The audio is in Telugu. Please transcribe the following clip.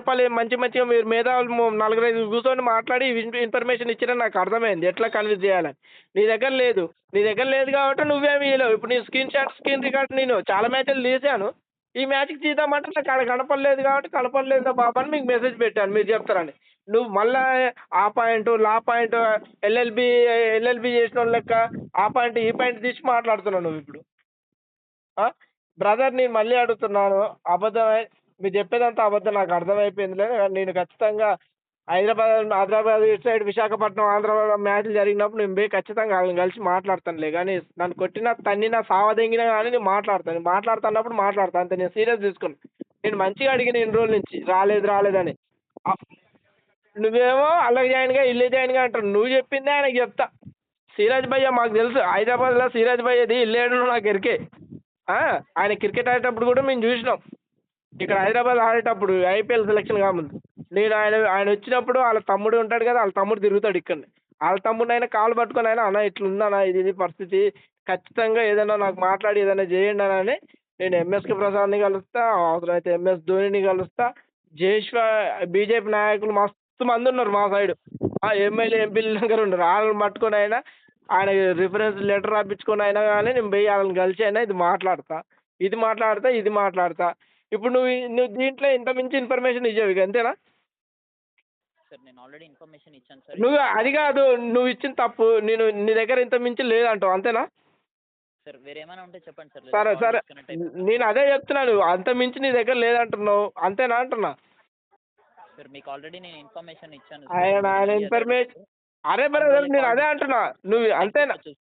చెప్పాలి మంచి మంచిగా మీరు మేధావులు నలుగురు ఐదుగురు కూర్చొని మాట్లాడి ఇన్ఫర్మేషన్ ఇచ్చిరని నాకు అర్థమైంది ఎట్లా కన్విన్స్ చేయాలని. నీ దగ్గర లేదు. నీ దగ్గర లేదు కాబట్టి నువ్వేమి ఇయ్యలేవు. ఇప్పుడు నీ స్క్రీన్ షాట్, స్క్రీన్ రికార్డ్ నేను చాలా మ్యాచ్‌లు తీశాను. ఈ మ్యాచ్‌కి తీద్దామంటే నాకు ఆడ కనపడలేదు కాబట్టి కనపడలేదురా బాబు అని మీకు మెసేజ్ పెట్టాను మీరు చెప్తారని. నువ్వు మళ్ళా ఆ పాయింటు, లా పాయింటు, ఎల్ఎల్‌బి చేసినోని లెక్క ఆ పాయింట్, ఈ పాయింట్ తీసి మాట్లాడుతున్నావు నువ్విప్పుడు. ఆ! బ్రదర్ నేను మళ్ళీ అడుగుతున్నాను. అబద్ధమే మీరు చెప్పేదంతా అబద్ధం నాకు అర్థమైపోయిందిలే. నేను ఖచ్చితంగా హైదరాబాద్ ఇటు సైడ్ విశాఖపట్నం, ఆంధ్ర మ్యాచ్‌లు జరిగినప్పుడు నేను పోయి ఖచ్చితంగా ఆళ్ళని కలిసి మాట్లాడతానులే గానీ, నన్ను కొట్టినా, తన్నినా, సావదెంగినా గానీ నేను మాట్లాడతాను. మాట్లాడతన్నప్పుడు మాట్లాడతా అంతే. నేను సీరియస్ తీసుకోను. నేను మంచిగా అడిగిన ఇన్ని రోజుల నుంచి రాలేదు, రాలేదని. అప్ నువ్వేమో అల్లకి జాయిన్‌గా, ఇల్లే జాయిన్‌గా అంటావు. నువ్వు చెప్పిందే ఆయనకి చెప్తా. సిరాజ్ భయ్య మాకు తెలుసు. హైదరాబాద్‌లో సిరాజ్ భయ్యది ఇల్లేడనో నాకు ఎరికే. ఆ! ఆయన క్రికెట్ ఆడేటప్పుడు గూడా మేము జూసినాం. ఇక్కడ హైదరాబాద్ ఆడేటప్పుడు ఐపీఎల్ సెలక్షన్ కాముందు. నేను ఆయనొచ్చినప్పుడు ఆళ్ళ తమ్ముడు ఉంటాడు గదా! ఆళ్ళ తమ్ముడు తిరుగుతాడు ఇక్కడనే. ఆళ్ళ తమ్ముడినైనా కాళ్ళు పట్టుకొనైనా అన్న ఇట్లుందన్న ఇది పరిస్థితి. ఖచ్చితంగా ఏదైనా నాకు మాట్లాడి ఏదైనా జేయండి అని నేను ఎంఎస్‌కే ప్రసాద్‌ని కలుస్తా. అవసరమైతే ఎంఎస్ ధోనిని కలుస్తా. జేష్వా బీజేపీ నాయకులు మస్తు మందున్నారు మా సైడు. ఆ! ఎమ్మెల్యే, ఎంపీల దగ్గర ఉన్నారు. ఆళ్ళని పట్టుకొనైనా ఆయన రిఫరెన్స్ లెటర్ రాపిచ్చుకొనైనా గాని నేను బోయి ఆళ్ళని కలిసి అయినా ఇది మాట్లాడతా. ఇది మాట్లాడతా, ఇది మాట్లాడతా. ఇప్పుడు నువ్వు దీంట్లో ఇంత మించి ఇన్ఫర్మేషన్ ఇయ్యవు ఇగ అంతేనా? సార్ నేను ఆల్రెడీ ఇన్ఫర్మేషన్ ఇచ్చాను సార్. నువ్వు ఇప్పుడు అది గాదు. నువ్విచ్చింది తప్పు. నీ దగ్గర ఇంత మించి లేదంటావు అంతేనా? సార్ వేరేమైనా ఉంటే చెప్పండి సార్. లేదా సరే, కాల్ సరే. డిస్కనెక్ట్ అయిపోతుంది. నేను అదే చెప్తున్నాను. అంత మించి నీ దగ్గర లేదంటున్నావు. అంతేనా అంటున్నా? సార్ మీకు ఆల్రెడీ నేను ఇన్ఫర్మేషన్ ఇచ్చాను సార్. ఆయన మీరు ఆయన మళ్ళీ అదే ఇన్ఫర్మేషన్ అడుగుతున్నారు. అరే అందువల్లే బ్రదర్ నేను కాల్ అదే అంటున్నా. నువ్వు అంతేనా? చూసి